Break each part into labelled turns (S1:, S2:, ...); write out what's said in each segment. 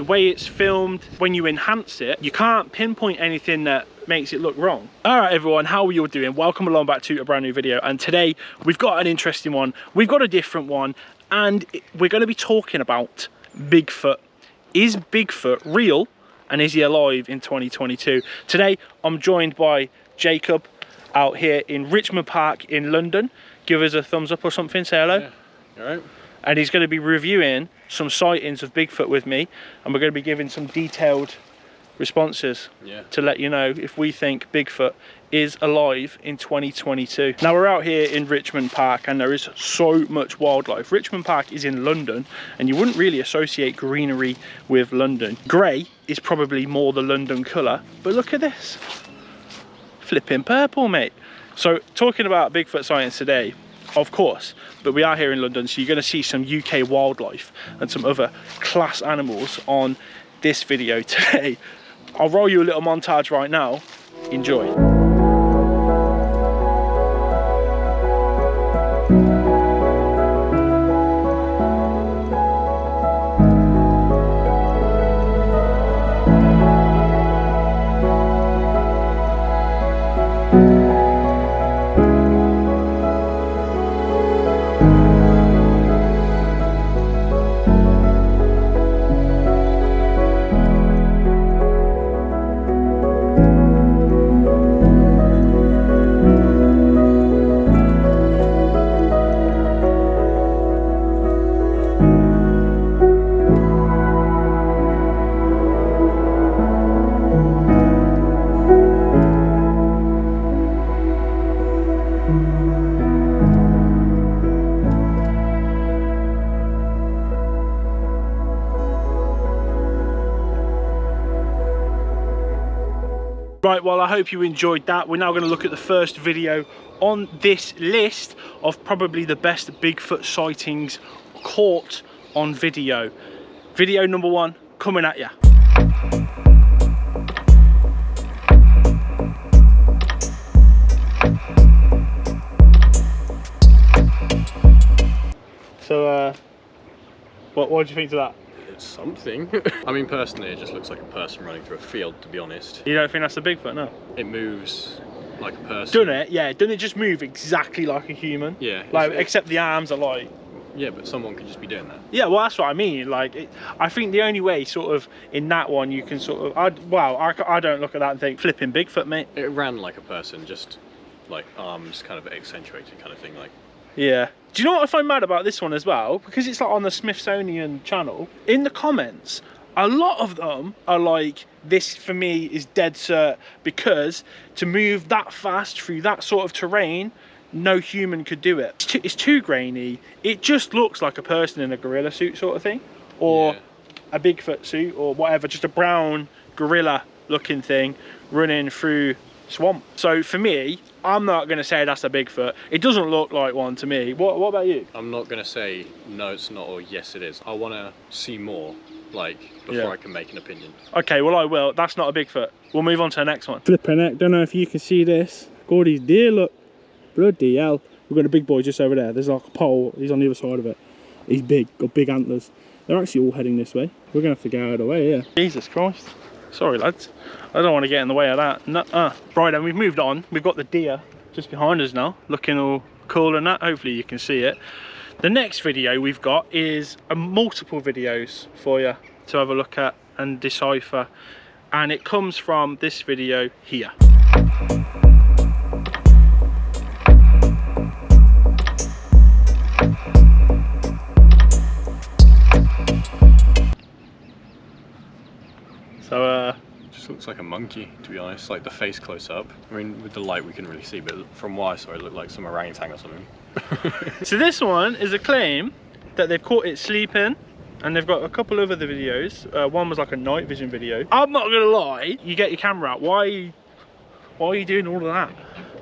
S1: the way it's filmed, when you enhance it, you can't pinpoint anything that makes it look wrong. All right, everyone, how are you all doing? Welcome along back to a brand new video. And today we've got an interesting one. We've got a different one, and we're going to be talking about Bigfoot. Is Bigfoot real, and is he alive in 2022? Today I'm joined by Jacob out here in Richmond Park in London. Give us a thumbs up or something, say hello.
S2: Yeah. All right.
S1: And he's going to be reviewing some sightings of Bigfoot with me, and we're going to be giving some detailed responses to let you know if we think Bigfoot is alive in 2022. Now we're out here in Richmond Park and there is so much wildlife. Richmond Park is in London and you wouldn't really associate greenery with London. Grey is probably more the London colour, but look at this. Flipping purple, mate. So talking about Bigfoot sightings today, of course, but we are here in London, so you're going to see some UK wildlife and some other class animals on this video today. I'll roll you a little montage right now. Enjoy. Right, well, I hope you enjoyed that. We're now going to look at the first video on this list of probably the best Bigfoot sightings caught on video. Video number one coming at ya. So, what do you think of that?
S2: Something. I mean, personally, it just looks like a person running through a field, to be honest.
S1: You don't think that's a Bigfoot, no?
S2: It moves like a person.
S1: Doesn't it? Yeah, doesn't it just move exactly like a human?
S2: Yeah.
S1: Like, except the arms are like...
S2: Yeah, but someone could just be doing that.
S1: Yeah, well, that's what I mean. Like, I think the only way, sort of, in that one, you can sort of... I don't look at that and think, flipping Bigfoot, mate.
S2: It ran like a person, just like arms kind of accentuated kind of thing, like...
S1: Yeah. Do you know what I find mad about this one as well? Because it's like on the Smithsonian channel. In the comments, a lot of them are like, this for me is dead cert, because to move that fast through that sort of terrain, no human could do it. It's too grainy. It just looks like a person in a gorilla suit sort of thing, or a Bigfoot suit or whatever, just a brown gorilla looking thing running through swamp. So for me, I'm not going to say that's a Bigfoot. It doesn't look like one to me. What about you?
S2: I'm not going to say no it's not or yes it is. I want to see more, like, before I can make an opinion. Okay, well I will. That's not a Bigfoot. We'll move on to the next one. Flipping heck, don't know if you can see this. Gordy's deer, look. Bloody hell. We've got a big boy just over there. There's like a pole. He's on the other side of it. He's big, got big antlers. They're actually all heading this way. We're going to have to get out of the way, yeah. Jesus Christ. Sorry, lads. I don't want to get in the way of that. Nuh-uh. Right, and we've moved on. We've got the deer just behind us now, looking all cool and that. Hopefully you can see it. The next video we've got is multiple videos for you to have a look at and decipher. And it comes from this video here. So, just looks like a monkey, to be honest, like the face close up. I mean, with the light we can really see, but from what I saw it looked like some orangutan or something.
S1: So this one is a claim that they've caught it sleeping, and they've got a couple of other videos. One was like a night vision video. I'm not gonna lie, you get your camera out, why are you doing all of that?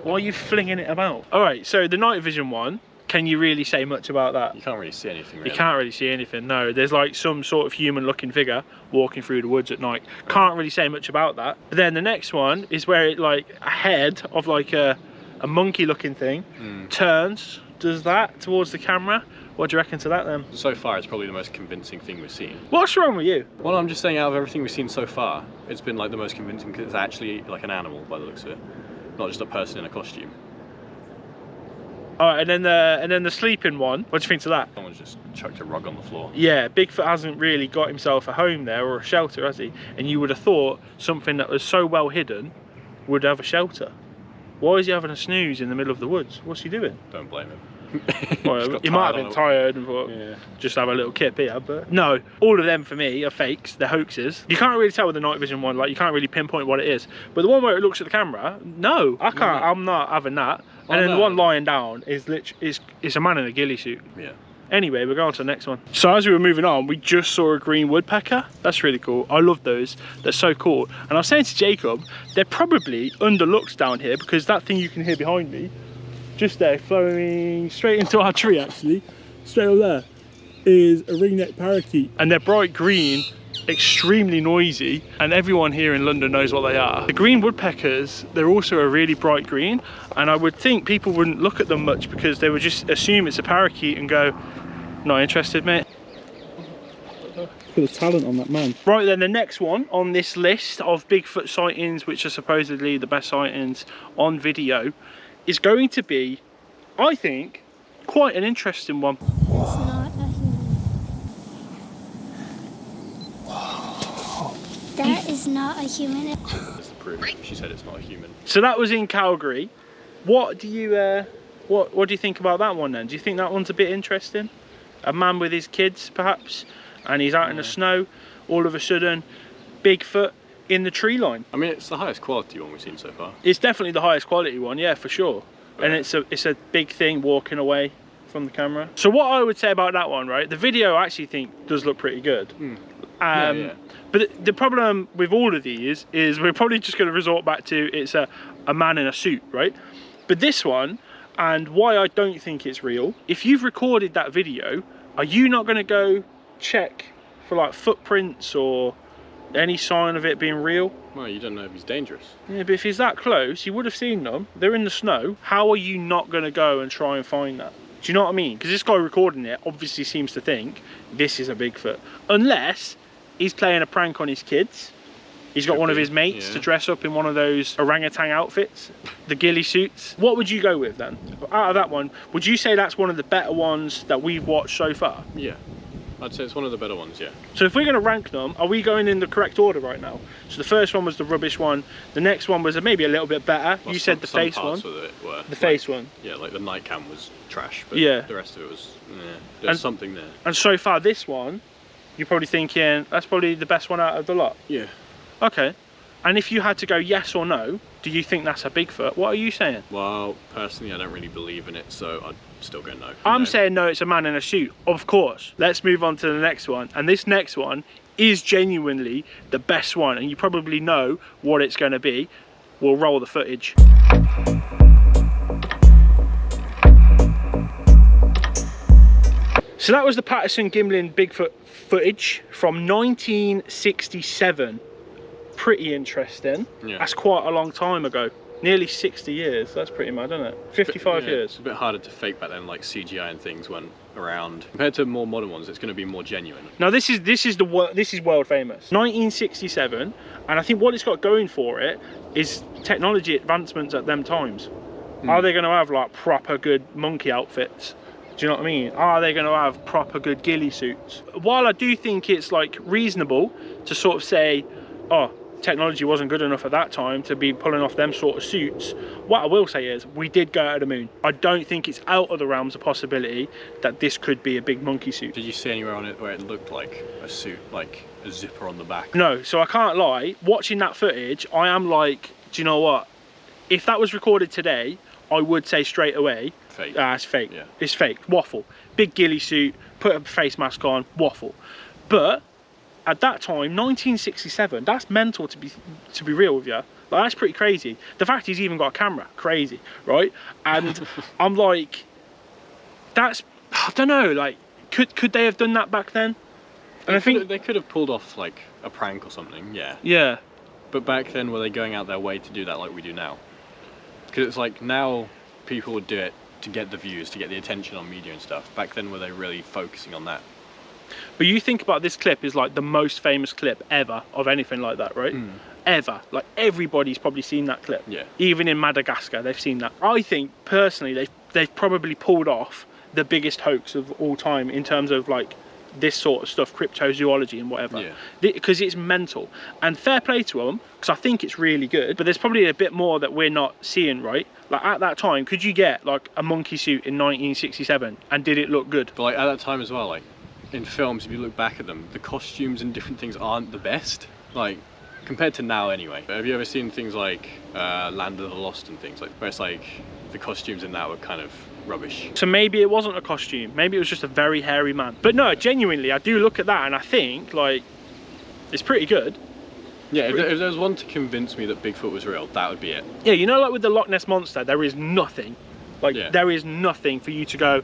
S1: Why are you flinging it about? All right, so the night vision one, can you really say much about that?
S2: You can't really see anything, really.
S1: You can't really see anything, no. There's like some sort of human looking figure walking through the woods at night. Can't really say much about that. But then the next one is where it, like, a head of like a monkey looking thing turns, does that towards the camera, What do you reckon to that then?
S2: So far, it's probably the most convincing thing we've seen.
S1: What's wrong with you?
S2: Well, I'm just saying, out of everything we've seen so far, it's been like the most convincing because it's actually like an animal by the looks of it, not just a person in a costume.
S1: Alright, and then the sleeping one, what do you think to that?
S2: Someone's just chucked a rug on the floor.
S1: Yeah, Bigfoot hasn't really got himself a home there or a shelter, has he? And you would have thought something that was so well hidden would have a shelter. Why is he having a snooze in the middle of the woods? What's he doing?
S2: Don't blame him.
S1: Well, he might have been tired and thought, yeah, just have a little kip here, but no, all of them for me are fakes, they're hoaxes. You can't really tell with the night vision one, like you can't really pinpoint what it is. But the one where it looks at the camera, no, I can't, I'm not having that. And then the one lying down is literally, it's a man in a ghillie suit.
S2: Yeah.
S1: Anyway, we're going on to the next one. So as we were moving on, we just saw a green woodpecker. That's really cool. I love those. They're so cool. And I was saying to Jacob, they're probably underlooked down here because that thing you can hear behind me, just there, flowing straight into our tree actually, straight over there, is a ringneck parakeet. And they're bright green, extremely noisy, and everyone here in London knows what they are. The green woodpeckers, they're also a really bright green, and I would think people wouldn't look at them much because they would just assume it's a parakeet and go, not interested, mate. Look at the talent on that man. Right then, the next one on this list of Bigfoot sightings, which are supposedly the best sightings on video, is going to be, I think, quite an interesting one.
S3: It's not a human. That is not a human.
S2: That's the proof. She said it's not a human.
S1: So that was in Calgary. What do you what do you think about that one then? Do you think that one's a bit interesting? A man with his kids perhaps, and he's out in the snow, all of a sudden Bigfoot in the tree line.
S2: I mean, it's the highest quality one we've seen so far.
S1: It's definitely the highest quality one, yeah, for sure. And it's a big thing walking away from the camera. So what I would say about that one, right, the video I actually think does look pretty good. Yeah. But the problem with all of these is we're probably just going to resort back to it's a man in a suit, right? But this one, and why I don't think it's real, if you've recorded that video, are you not going to go check for like footprints or any sign of it being real?
S2: Well, you don't know if he's dangerous.
S1: Yeah, but if he's that close, you would have seen them. They're in the snow. How are you not going to go and try and find that? Do you know what I mean? Because this guy recording it obviously seems to think this is a Bigfoot. Unless he's playing a prank on his kids. He's got one of his mates to dress up in one of those orangutan outfits, the ghillie suits. What would you go with then? Out of that one, would you say that's one of the better ones that we've watched so far?
S2: Yeah. I'd say it's one of the better ones, yeah.
S1: So if we're going to rank them, are we going in the correct order right now? So the first one was the rubbish one. The next one was maybe a little bit better.
S2: Well,
S1: you said the face one. The face one.
S2: Yeah, like the night cam was trash, but
S1: yeah,
S2: the rest of it was, there's something there.
S1: And so far this one, you're probably thinking, that's probably the best one out of the lot?
S2: Yeah.
S1: Okay. And if you had to go yes or no, do you think that's a Bigfoot? What are you saying?
S2: Well, personally, I don't really believe in it, so I'd still go no.
S1: I'm saying no, it's a man in a suit, of course. Let's move on to the next one. And this next one is genuinely the best one, and you probably know what it's going to be. We'll roll the footage. So that was the Patterson-Gimlin Bigfoot footage from 1967. Pretty interesting. Yeah. That's quite a long time ago. Nearly 60 years. That's pretty mad, isn't it? 55 years.
S2: It's a bit harder to fake back then, like CGI and things went around. Compared to more modern ones, it's going to be more genuine. Now
S1: this is world famous. 1967, and I think what it's got going for it is technology advancements at them times. Are they going to have like proper good monkey outfits? Do you know what I mean? Are they going to have proper good ghillie suits? While I do think it's like reasonable to sort of say, oh, technology wasn't good enough at that time to be pulling off them sort of suits, what I will say is we did go to the moon. I don't think it's out of the realms of possibility that this could be a big monkey suit.
S2: Did you see anywhere on it where it looked like a suit, like a zipper on the back?
S1: No, so I can't lie. Watching that footage, I am like, do you know what? If that was recorded today, I would say straight away,
S2: fake.
S1: It's fake. Yeah. It's fake. Waffle. Big ghillie suit, put a face mask on, waffle. But at that time, 1967, that's mental to be real with you. Like, that's pretty crazy. The fact he's even got a camera, crazy, right? And I'm like, that's, I don't know, like, could they have done that back then? And I think
S2: they could have pulled off like a prank or something, yeah.
S1: Yeah.
S2: But back then, were they going out their way to do that like we do now? Because it's like now people would do it to get the views, to get the attention on media and stuff. Back then, were they really focusing on that?
S1: But you think about this clip is like the most famous clip ever of anything like that, right? Ever. Like everybody's probably seen that clip.
S2: Yeah.
S1: Even in Madagascar, they've seen that. I think personally, they've probably pulled off the biggest hoax of all time in terms of like this sort of stuff, cryptozoology and whatever.
S2: Yeah.
S1: Because it's mental. And fair play to them, because I think it's really good. But there's probably a bit more that we're not seeing, right? Like at that time, could you get like a monkey suit in 1967 and did it look good?
S2: But like at that time as well, like in films, if you look back at them, the costumes and different things aren't the best. Like compared to now anyway. Have you ever seen things like Land of the Lost and things like where it's like the costumes in that were kind of rubbish?
S1: So maybe it wasn't a costume, maybe it was just a very hairy man. But no, genuinely, I do look at that and I think like it's pretty good.
S2: Yeah, if there was one to convince me that Bigfoot was real, that would be it.
S1: Yeah, you know, like with the Loch Ness Monster, there is nothing. Like there is nothing for you to go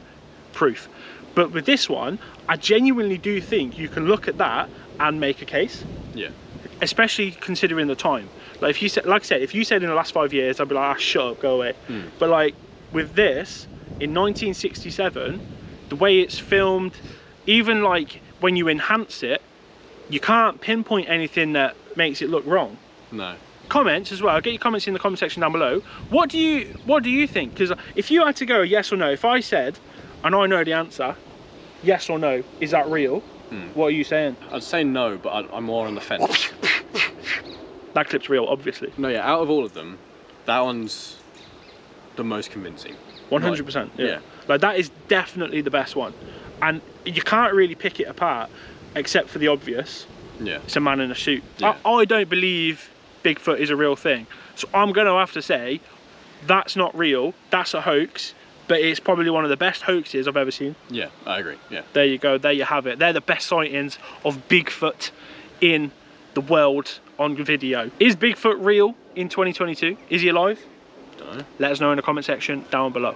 S1: proof. But with this one, I genuinely do think you can look at that and make a case.
S2: Yeah.
S1: Especially considering the time. Like if you said, like I said, if you said in the last 5 years, I'd be like, ah, shut up, go away. But like with this, in 1967, the way it's filmed, even like when you enhance it, you can't pinpoint anything that makes it look wrong.
S2: No.
S1: Comments as well. Get your comments in the comment section down below. What do you think? Because if you had to go yes or no, if I said, and I know the answer, yes or no, is that real? What are you saying?
S2: I'd say no, but I'm more on the fence.
S1: That clip's real, obviously.
S2: No, yeah, out of all of them, that one's the most convincing.
S1: 100%. Yeah. Like that is definitely the best one, and you can't really pick it apart except for the obvious.
S2: Yeah.
S1: It's a man in a suit.
S2: Yeah.
S1: I don't believe Bigfoot is a real thing, so I'm going to have to say that's not real. That's a hoax. But it's probably one of the best hoaxes I've ever seen.
S2: Yeah, I agree, yeah.
S1: There you go, there you have it. They're the best sightings of Bigfoot in the world on video. Is Bigfoot real in 2022? Is he alive?
S2: Don't know.
S1: Let us know in the comment section down below.